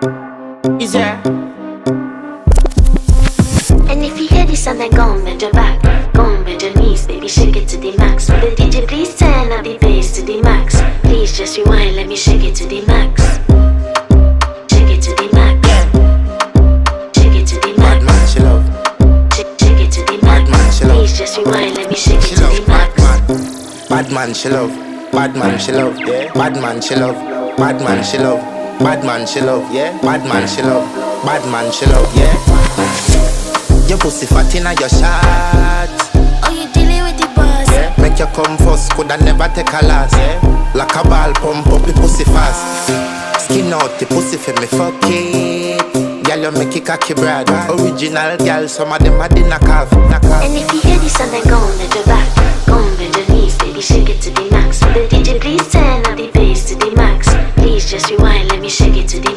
Is there? And if you hear this and then go on bend your back, go on bend your knees, baby, shake it to the max. Will the DJ please turn up the bass to the max? Please just rewind, let me shake it to the max. Shake it to the max. Shake it to the max. Bad man, she love. Shake it to the max. Bad man, she love. Please just rewind, let me shake it She to love the max. bad man, she love. Bad man, she love. Yeah. Bad man, she love. Bad man, she love. Bad man, she love. Yeah. Bad man, she love. Bad man, she love. Yeah. Your pussy fat inna your shot. Oh, you dealing with the boss? Yeah. Make you come first, coulda never take a last. Yeah. Like a ball pump up the pussy fast. Skin out the pussy for me fuck it. Girl, you make it cocky brad. Original girl, some of them a dinner calf. And if you hear this and then go on bend your back, go on bend your knees, baby, shake it to the max. Will the DJ please turn up the bass to the max? Please just rewind, let me shake it to the max.